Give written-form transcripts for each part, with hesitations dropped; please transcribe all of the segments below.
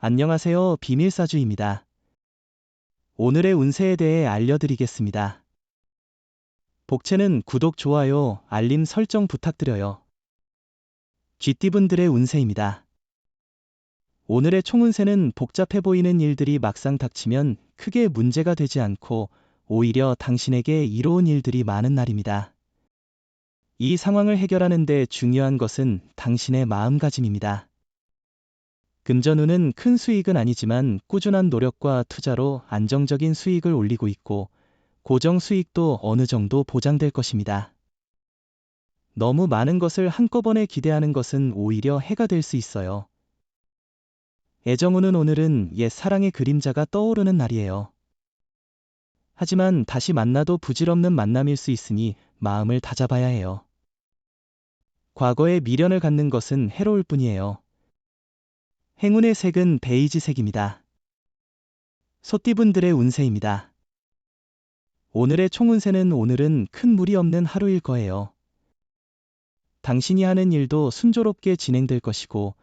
안녕하세요. 비밀사주입니다. 오늘의 운세에 대해 알려드리겠습니다. 복채는 구독, 좋아요, 알림 설정 부탁드려요. 쥐띠분들의 운세입니다. 오늘의 총운세는 복잡해 보이는 일들이 막상 닥치면 크게 문제가 되지 않고 오히려 당신에게 이로운 일들이 많은 날입니다. 이 상황을 해결하는 데 중요한 것은 당신의 마음가짐입니다. 금전운은 큰 수익은 아니지만 꾸준한 노력과 투자로 안정적인 수익을 올리고 있고 고정 수익도 어느 정도 보장될 것입니다. 너무 많은 것을 한꺼번에 기대하는 것은 오히려 해가 될 수 있어요. 애정운은 오늘은 옛 사랑의 그림자가 떠오르는 날이에요. 하지만 다시 만나도 부질없는 만남일 수 있으니 마음을 다잡아야 해요. 과거에 미련을 갖는 것은 해로울 뿐이에요. 행운의 색은 베이지색입니다. 소띠분들의 운세입니다. 오늘의 총운세는 오늘은 큰 무리 없는 하루일 거예요. 당신이 하는 일도 순조롭게 진행될 것이고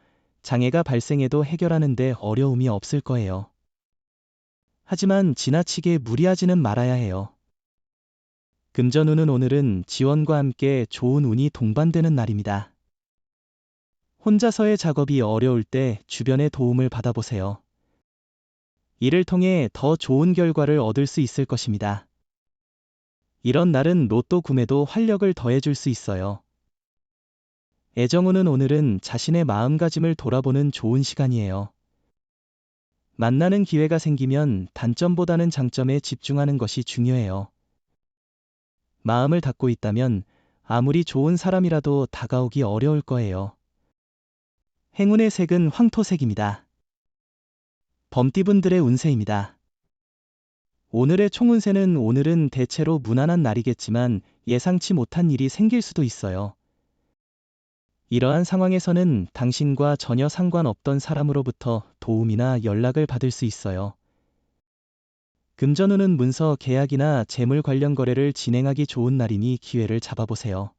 장애가 발생해도 해결하는 데 어려움이 없을 거예요. 하지만 지나치게 무리하지는 말아야 해요. 금전운은 오늘은 지원과 함께 좋은 운이 동반되는 날입니다. 혼자서의 작업이 어려울 때 주변의 도움을 받아보세요. 이를 통해 더 좋은 결과를 얻을 수 있을 것입니다. 이런 날은 로또 구매도 활력을 더해줄 수 있어요. 애정운은 오늘은 자신의 마음가짐을 돌아보는 좋은 시간이에요. 만나는 기회가 생기면 단점보다는 장점에 집중하는 것이 중요해요. 마음을 닫고 있다면 아무리 좋은 사람이라도 다가오기 어려울 거예요. 행운의 색은 황토색입니다. 범띠분들의 운세입니다. 오늘의 총운세는 오늘은 대체로 무난한 날이겠지만 예상치 못한 일이 생길 수도 있어요. 이러한 상황에서는 당신과 전혀 상관없던 사람으로부터 도움이나 연락을 받을 수 있어요. 금전운은 문서, 계약이나 재물 관련 거래를 진행하기 좋은 날이니 기회를 잡아보세요.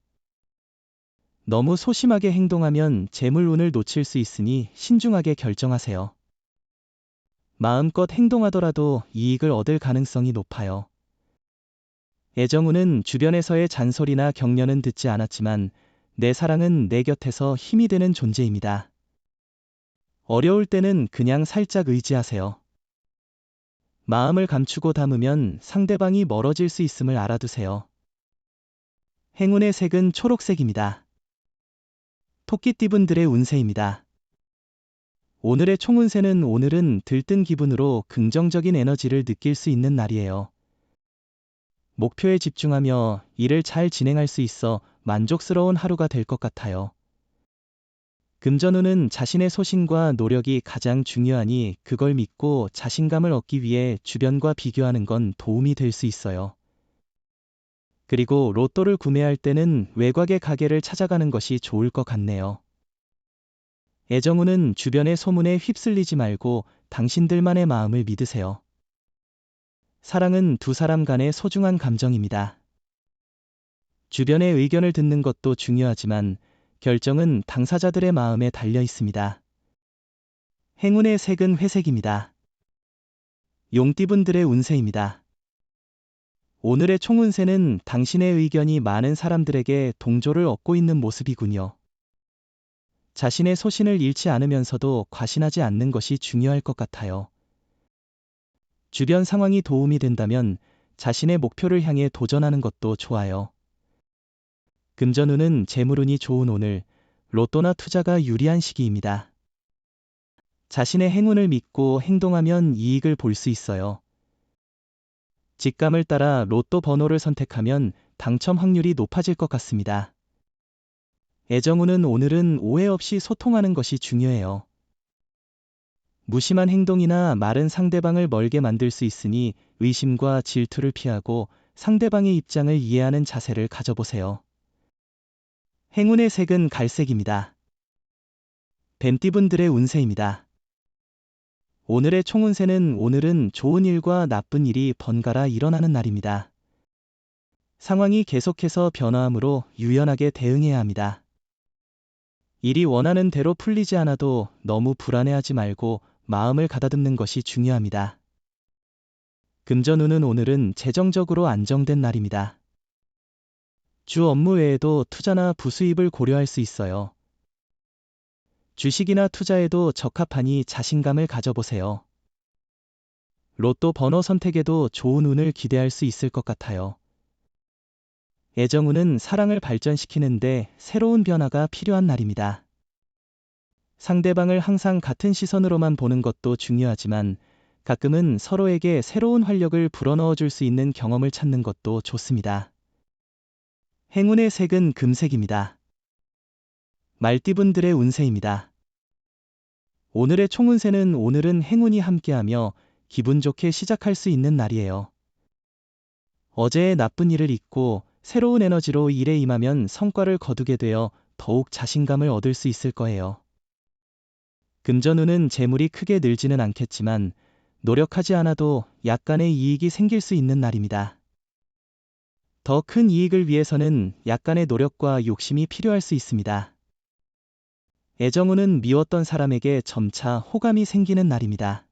너무 소심하게 행동하면 재물운을 놓칠 수 있으니 신중하게 결정하세요. 마음껏 행동하더라도 이익을 얻을 가능성이 높아요. 애정운은 주변에서의 잔소리나 격려는 듣지 않았지만 내 사랑은 내 곁에서 힘이 되는 존재입니다. 어려울 때는 그냥 살짝 의지하세요. 마음을 감추고 담으면 상대방이 멀어질 수 있음을 알아두세요. 행운의 색은 초록색입니다. 토끼띠분들의 운세입니다. 오늘의 총운세는 오늘은 들뜬 기분으로 긍정적인 에너지를 느낄 수 있는 날이에요. 목표에 집중하며 일을 잘 진행할 수 있어 만족스러운 하루가 될 것 같아요. 금전운은 자신의 소신과 노력이 가장 중요하니 그걸 믿고 자신감을 얻기 위해 주변과 비교하는 건 도움이 될 수 있어요. 그리고 로또를 구매할 때는 외곽의 가게를 찾아가는 것이 좋을 것 같네요. 애정운은 주변의 소문에 휩쓸리지 말고 당신들만의 마음을 믿으세요. 사랑은 두 사람 간의 소중한 감정입니다. 주변의 의견을 듣는 것도 중요하지만 결정은 당사자들의 마음에 달려 있습니다. 행운의 색은 회색입니다. 용띠분들의 운세입니다. 오늘의 총운세는 당신의 의견이 많은 사람들에게 동조를 얻고 있는 모습이군요. 자신의 소신을 잃지 않으면서도 과신하지 않는 것이 중요할 것 같아요. 주변 상황이 도움이 된다면 자신의 목표를 향해 도전하는 것도 좋아요. 금전운은 재물운이 좋은 오늘, 로또나 투자가 유리한 시기입니다. 자신의 행운을 믿고 행동하면 이익을 볼 수 있어요. 직감을 따라 로또 번호를 선택하면 당첨 확률이 높아질 것 같습니다. 애정운은 오늘은 오해 없이 소통하는 것이 중요해요. 무심한 행동이나 말은 상대방을 멀게 만들 수 있으니 의심과 질투를 피하고 상대방의 입장을 이해하는 자세를 가져보세요. 행운의 색은 갈색입니다. 뱀띠분들의 운세입니다. 오늘의 총운세는 오늘은 좋은 일과 나쁜 일이 번갈아 일어나는 날입니다. 상황이 계속해서 변화하므로 유연하게 대응해야 합니다. 일이 원하는 대로 풀리지 않아도 너무 불안해하지 말고 마음을 가다듬는 것이 중요합니다. 금전운은 오늘은 재정적으로 안정된 날입니다. 주 업무 외에도 투자나 부수입을 고려할 수 있어요. 주식이나 투자에도 적합하니 자신감을 가져보세요. 로또 번호 선택에도 좋은 운을 기대할 수 있을 것 같아요. 애정운은 사랑을 발전시키는데 새로운 변화가 필요한 날입니다. 상대방을 항상 같은 시선으로만 보는 것도 중요하지만 가끔은 서로에게 새로운 활력을 불어넣어 줄 수 있는 경험을 찾는 것도 좋습니다. 행운의 색은 금색입니다. 말띠분들의 운세입니다. 오늘의 총운세는 오늘은 행운이 함께하며 기분 좋게 시작할 수 있는 날이에요. 어제의 나쁜 일을 잊고 새로운 에너지로 일에 임하면 성과를 거두게 되어 더욱 자신감을 얻을 수 있을 거예요. 금전운은 재물이 크게 늘지는 않겠지만 노력하지 않아도 약간의 이익이 생길 수 있는 날입니다. 더 큰 이익을 위해서는 약간의 노력과 욕심이 필요할 수 있습니다. 애정운은 미웠던 사람에게 점차 호감이 생기는 날입니다.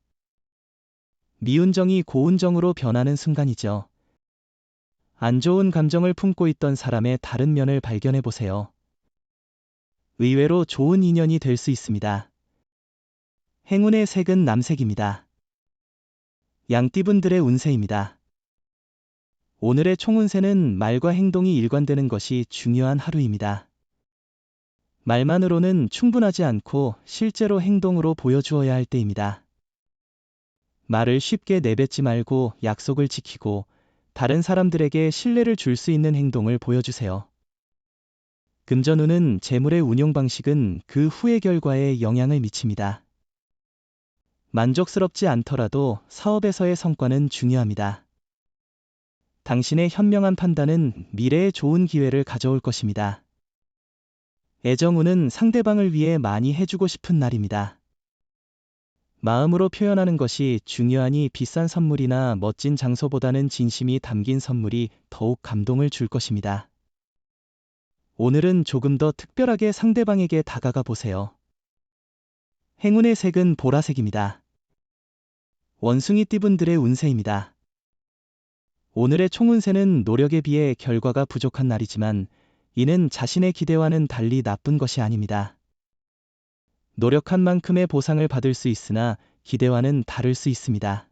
미운 정이 고운 정으로 변하는 순간이죠. 안 좋은 감정을 품고 있던 사람의 다른 면을 발견해 보세요. 의외로 좋은 인연이 될 수 있습니다. 행운의 색은 남색입니다. 양띠분들의 운세입니다. 오늘의 총운세는 말과 행동이 일관되는 것이 중요한 하루입니다. 말만으로는 충분하지 않고 실제로 행동으로 보여주어야 할 때입니다. 말을 쉽게 내뱉지 말고 약속을 지키고 다른 사람들에게 신뢰를 줄 수 있는 행동을 보여주세요. 금전운은 재물의 운용 방식은 그 후의 결과에 영향을 미칩니다. 만족스럽지 않더라도 사업에서의 성과는 중요합니다. 당신의 현명한 판단은 미래에 좋은 기회를 가져올 것입니다. 애정운은 상대방을 위해 많이 해주고 싶은 날입니다. 마음으로 표현하는 것이 중요하니 비싼 선물이나 멋진 장소보다는 진심이 담긴 선물이 더욱 감동을 줄 것입니다. 오늘은 조금 더 특별하게 상대방에게 다가가 보세요. 행운의 색은 보라색입니다. 원숭이띠분들의 운세입니다. 오늘의 총운세는 노력에 비해 결과가 부족한 날이지만 이는 자신의 기대와는 달리 나쁜 것이 아닙니다. 노력한 만큼의 보상을 받을 수 있으나 기대와는 다를 수 있습니다.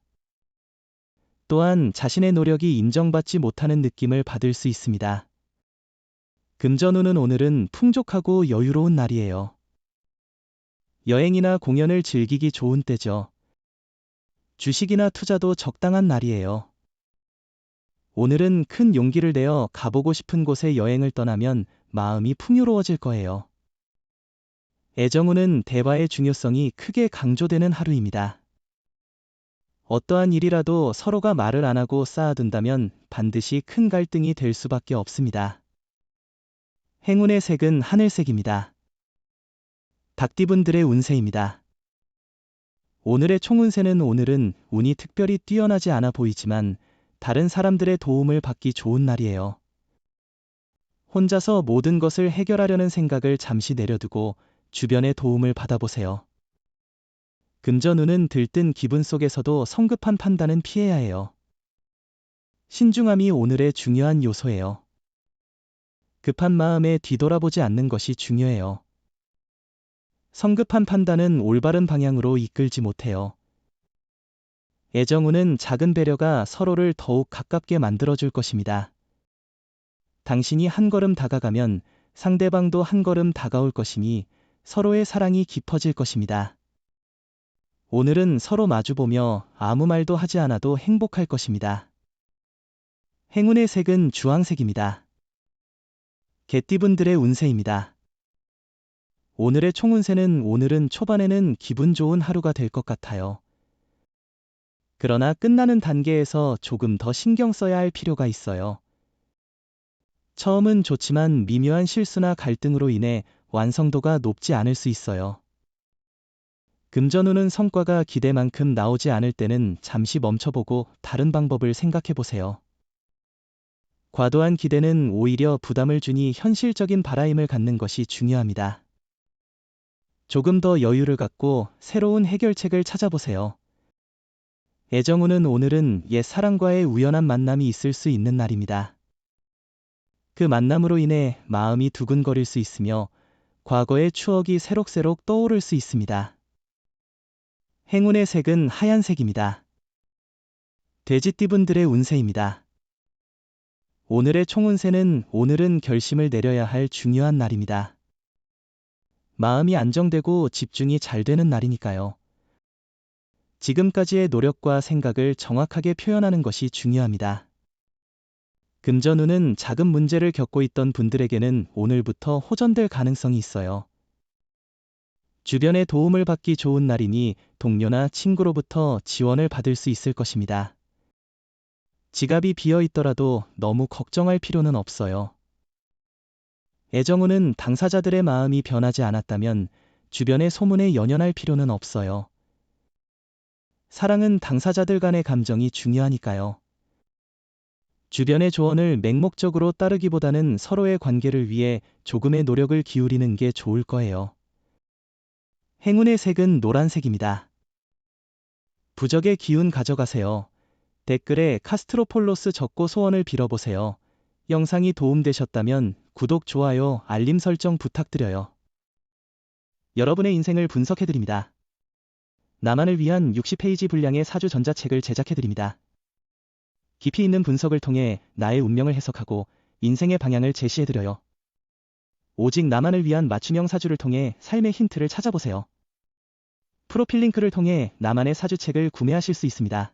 또한 자신의 노력이 인정받지 못하는 느낌을 받을 수 있습니다. 금전운은 오늘은 풍족하고 여유로운 날이에요. 여행이나 공연을 즐기기 좋은 때죠. 주식이나 투자도 적당한 날이에요. 오늘은 큰 용기를 내어 가보고 싶은 곳에 여행을 떠나면 마음이 풍요로워질 거예요. 애정운은 대화의 중요성이 크게 강조되는 하루입니다. 어떠한 일이라도 서로가 말을 안 하고 쌓아둔다면 반드시 큰 갈등이 될 수밖에 없습니다. 행운의 색은 하늘색입니다. 닭띠분들의 운세입니다. 오늘의 총운세는 오늘은 운이 특별히 뛰어나지 않아 보이지만 다른 사람들의 도움을 받기 좋은 날이에요. 혼자서 모든 것을 해결하려는 생각을 잠시 내려두고 주변의 도움을 받아보세요. 금전운은 들뜬 기분 속에서도 성급한 판단은 피해야 해요. 신중함이 오늘의 중요한 요소예요. 급한 마음에 뒤돌아보지 않는 것이 중요해요. 성급한 판단은 올바른 방향으로 이끌지 못해요. 애정운은 작은 배려가 서로를 더욱 가깝게 만들어줄 것입니다. 당신이 한 걸음 다가가면 상대방도 한 걸음 다가올 것이니 서로의 사랑이 깊어질 것입니다. 오늘은 서로 마주보며 아무 말도 하지 않아도 행복할 것입니다. 행운의 색은 주황색입니다. 개띠분들의 운세입니다. 오늘의 총운세는 오늘은 초반에는 기분 좋은 하루가 될 것 같아요. 그러나 끝나는 단계에서 조금 더 신경 써야 할 필요가 있어요. 처음은 좋지만 미묘한 실수나 갈등으로 인해 완성도가 높지 않을 수 있어요. 금전운은 성과가 기대만큼 나오지 않을 때는 잠시 멈춰보고 다른 방법을 생각해 보세요. 과도한 기대는 오히려 부담을 주니 현실적인 바라임을 갖는 것이 중요합니다. 조금 더 여유를 갖고 새로운 해결책을 찾아보세요. 애정운은 오늘은 옛 사랑과의 우연한 만남이 있을 수 있는 날입니다. 그 만남으로 인해 마음이 두근거릴 수 있으며 과거의 추억이 새록새록 떠오를 수 있습니다. 행운의 색은 하얀색입니다. 돼지띠분들의 운세입니다. 오늘의 총운세는 오늘은 결심을 내려야 할 중요한 날입니다. 마음이 안정되고 집중이 잘 되는 날이니까요. 지금까지의 노력과 생각을 정확하게 표현하는 것이 중요합니다. 금전운은 작은 문제를 겪고 있던 분들에게는 오늘부터 호전될 가능성이 있어요. 주변의 도움을 받기 좋은 날이니 동료나 친구로부터 지원을 받을 수 있을 것입니다. 지갑이 비어 있더라도 너무 걱정할 필요는 없어요. 애정운은 당사자들의 마음이 변하지 않았다면 주변의 소문에 연연할 필요는 없어요. 사랑은 당사자들 간의 감정이 중요하니까요. 주변의 조언을 맹목적으로 따르기보다는 서로의 관계를 위해 조금의 노력을 기울이는 게 좋을 거예요. 행운의 색은 노란색입니다. 부적의 기운 가져가세요. 댓글에 카스트로폴로스 적고 소원을 빌어보세요. 영상이 도움되셨다면 구독, 좋아요, 알림 설정 부탁드려요. 여러분의 인생을 분석해드립니다. 나만을 위한 60페이지 분량의 사주 전자책을 제작해드립니다. 깊이 있는 분석을 통해 나의 운명을 해석하고 인생의 방향을 제시해드려요. 오직 나만을 위한 맞춤형 사주를 통해 삶의 힌트를 찾아보세요. 프로필 링크를 통해 나만의 사주책을 구매하실 수 있습니다.